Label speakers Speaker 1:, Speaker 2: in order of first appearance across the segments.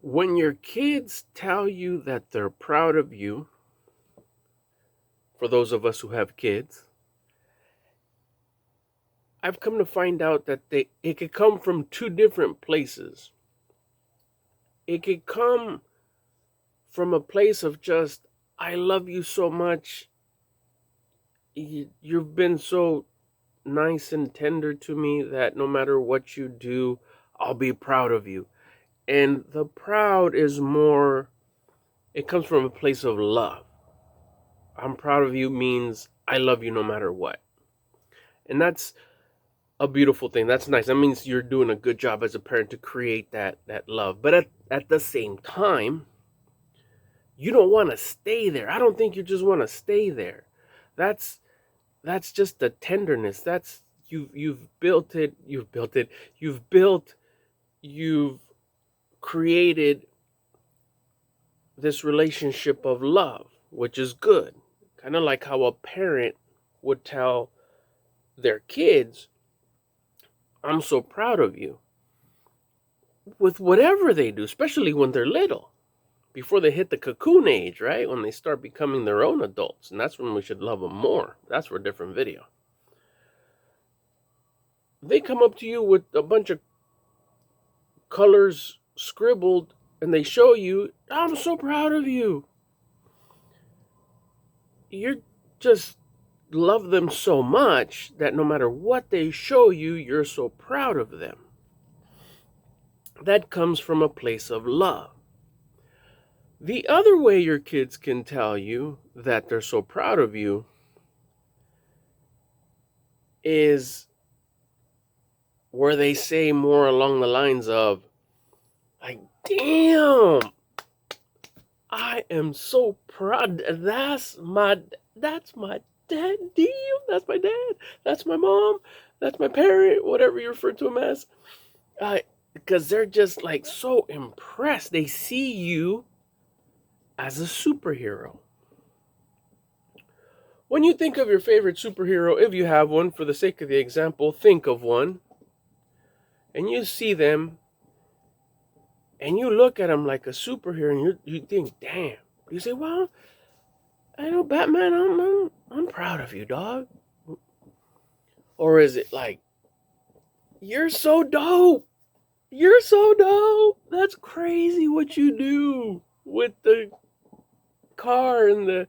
Speaker 1: When your kids tell you that they're proud of you, for those of us who have kids, I've come to find out that it could come from two different places. It could come from a place of just, I love you so much. You've been so nice and tender to me that no matter what you do, I'll be proud of you. And the proud is more, it comes from a place of love. I'm proud of you means I love you no matter what. And that's a beautiful thing. That's nice. That means you're doing a good job as a parent to create that love. But at the same time, you don't want to stay there. I don't think you just want to stay there. That's just the tenderness. That's you've built it. You've created this relationship of love, which is good. Kind of like how a parent would tell their kids, I'm so proud of you. With whatever they do, especially when they're little, before they hit the cocoon age, right? When they start becoming their own adults. And that's when we should love them more. That's for a different video. They come up to you with a bunch of colors scribbled and they show you, I'm so proud of you. You're just love them so much that no matter what they show you, you're so proud of them. That comes from a place of love. The other way your kids can tell you that they're so proud of you is where they say more along the lines of, like, damn, I am so proud. That's my dad. Damn, that's my dad. That's my mom. That's my parent, whatever you refer to them as. Because they're just like so impressed. They see you as a superhero. When you think of your favorite superhero, if you have one, for the sake of the example, think of one. And you see them, and you look at them like a superhero, and you think, damn. You say, well, I know Batman, I'm proud of you, dog. Or is it like, you're so dope. You're so dope. That's crazy what you do with the car and the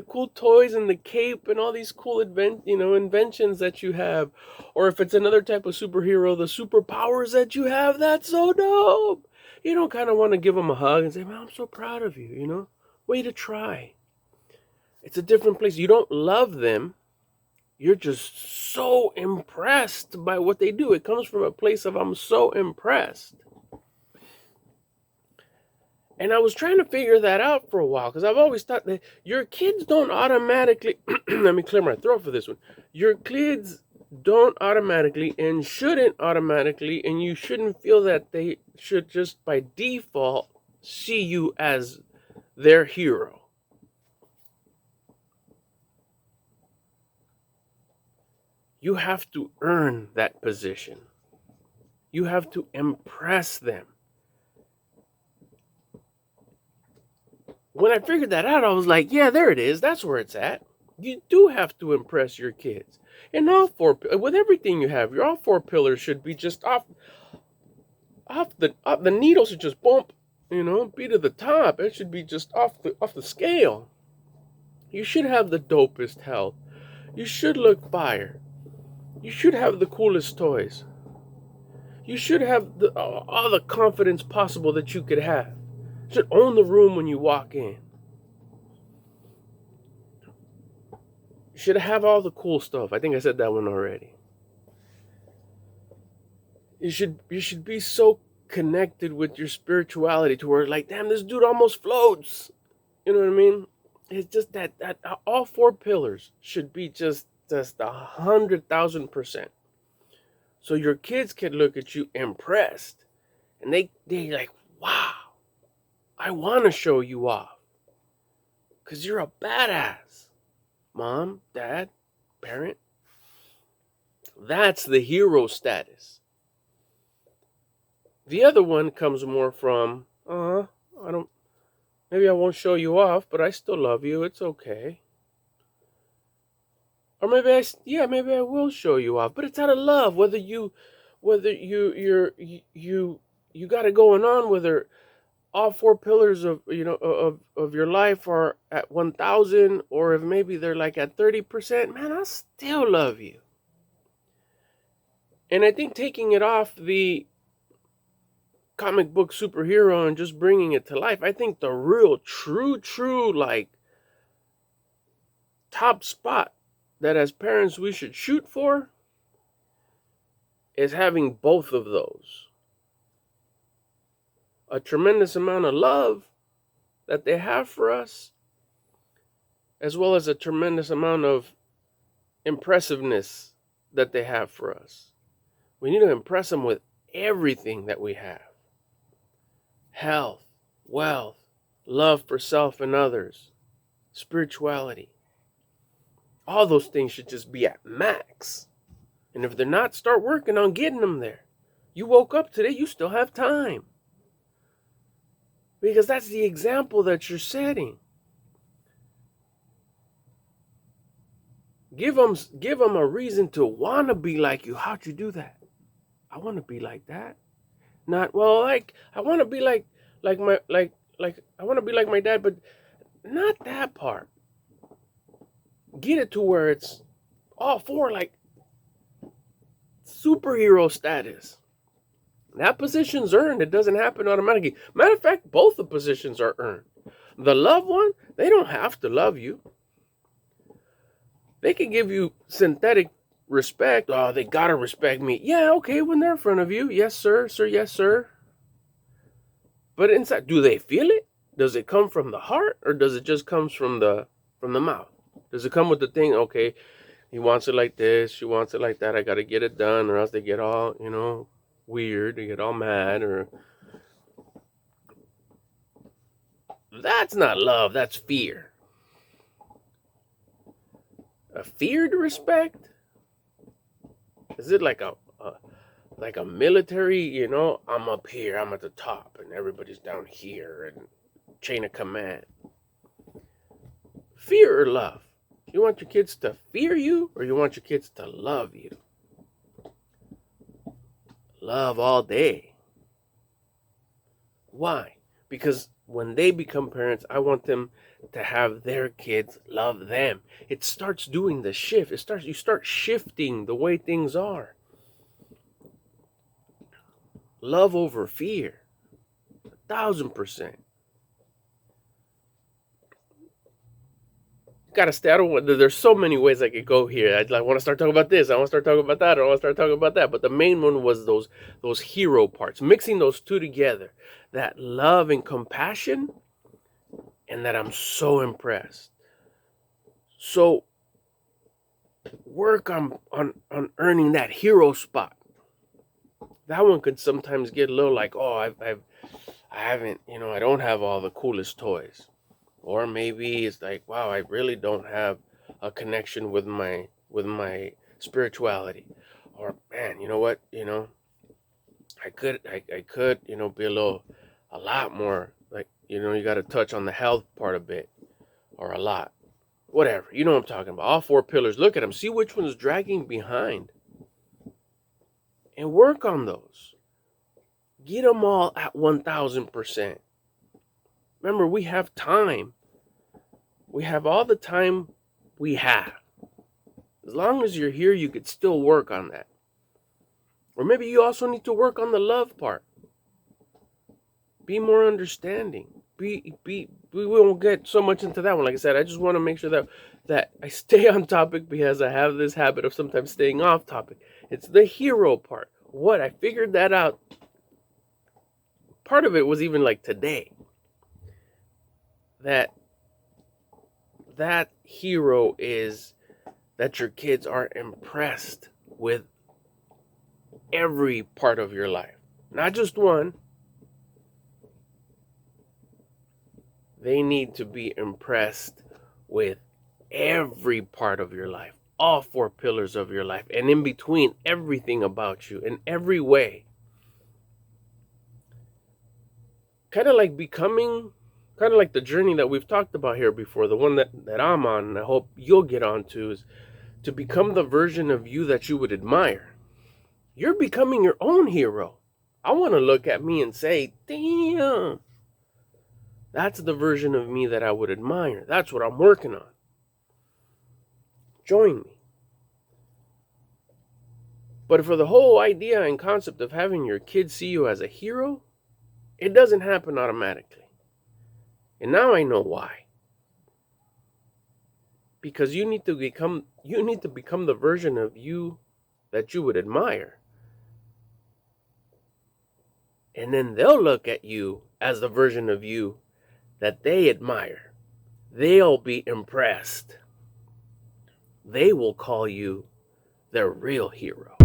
Speaker 1: cool toys and the cape and all these cool inventions that you have. Or if it's another type of superhero, the superpowers that you have, that's so dope. You don't kind of want to give them a hug and say, man, I'm so proud of you, Way to try. It's a different place. You don't love them. You're just so impressed by what they do. It comes from a place of, I'm so impressed. And I was trying to figure that out for a while, because I've always thought that your kids don't automatically, let me clear my throat for this one. Your kids don't automatically and shouldn't automatically, and you shouldn't feel that they should just by default see you as their hero. You have to earn that position. You have to impress them. When I figured that out, I was like, yeah, there it is. That's where it's at. You do have to impress your kids. And with everything you have, all four pillars should be just off the needle should just bump, be to the top. It should be just off the scale. You should have the dopest health. You should look fire. You should have the coolest toys. You should have all the confidence possible that you could have. You should own the room when you walk in. You should have all the cool stuff. I think I said that one already. You should be so connected with your spirituality to where, like, damn, this dude almost floats. You know what I mean? It's just that all four pillars should be just 100,000%. So your kids can look at you impressed, and they like, wow, I want to show you off, because you're a badass. Mom, dad, parent. That's the hero status. The other one comes more from I don't, maybe I won't show you off, but I still love you. It's okay. Or maybe I will show you off, but it's out of love. Whether you got it going on, whether all four pillars of of your life are at 1,000, or if maybe they're like at 30%, man, I still love you. And I think taking it off the comic book superhero and just bringing it to life, I think the real true like top spot that as parents we should shoot for is having both of those. A tremendous amount of love that they have for us, as well as a tremendous amount of impressiveness that they have for us. We need to impress them with everything that we have. Health, wealth, love for self and others, spirituality. All those things should just be at max. And if they're not, start working on getting them there. You woke up today, you still have time. Because that's the example that you're setting. Give them a reason to want to be like you. How'd you do that? I want to be like that. Not, well, like I want to be like I want to be like my dad, but not that part. Get it to where it's all four, like superhero status. That position's earned. It doesn't happen automatically. Matter of fact, both the positions are earned. The loved one, they don't have to love you. They can give you synthetic respect. Oh, they gotta respect me. Yeah, okay, when they're in front of you. Yes, sir, yes, sir. But inside, do they feel it? Does it come from the heart, or does it just come from the mouth? Does it come with the thing, okay, he wants it like this, she wants it like that, I gotta get it done, or else they get all, weird, they get all mad, or... That's not love, that's fear. A feared respect? Is it like a military, I'm up here, I'm at the top, and everybody's down here, and chain of command? Fear or love? You want your kids to fear you, or you want your kids to love you? Love all day. Why? Because when they become parents, I want them to have their kids love them. It starts doing the shift. You start shifting the way things are. Love over fear. 1,000%. Gotta stay. There's so many ways I could go here. I want to start talking about this. I want to start talking about that. I want to start talking about that. But the main one was those hero parts. Mixing those two together. That love and compassion. And that I'm so impressed. So work on earning that hero spot. That one could sometimes get a little like, oh, I haven't, I don't have all the coolest toys. Or maybe it's like, wow, I really don't have a connection with my spirituality. Or, man, you know what, I could, be a lot more, like, you got to touch on the health part a bit, or a lot, whatever. You know what I'm talking about. All four pillars. Look at them. See which one's dragging behind, and work on those. Get them all at 1,000%. Remember, we have time. We have all the time we have. As long as you're here, you could still work on that. Or maybe you also need to work on the love part. Be more understanding. We won't get so much into that one. Like I said, I just want to make sure that I stay on topic, because I have this habit of sometimes staying off topic. It's the hero part. What? I figured that out. Part of it was even like today. That hero is that your kids are impressed with every part of your life. Not just one. They need to be impressed with every part of your life. All four pillars of your life. And in between, everything about you in every way. kind of like becoming, kind of like the journey that we've talked about here before, the one that I'm on, and I hope you'll get onto, is to become the version of you that you would admire. You're becoming your own hero. I want to look at me and say, damn, that's the version of me that I would admire. That's what I'm working on. Join me. But for the whole idea and concept of having your kids see you as a hero, it doesn't happen automatically. And now I know why. Because you need to become the version of you that you would admire. And then they'll look at you as the version of you that they admire. They'll be impressed. They will call you their real hero.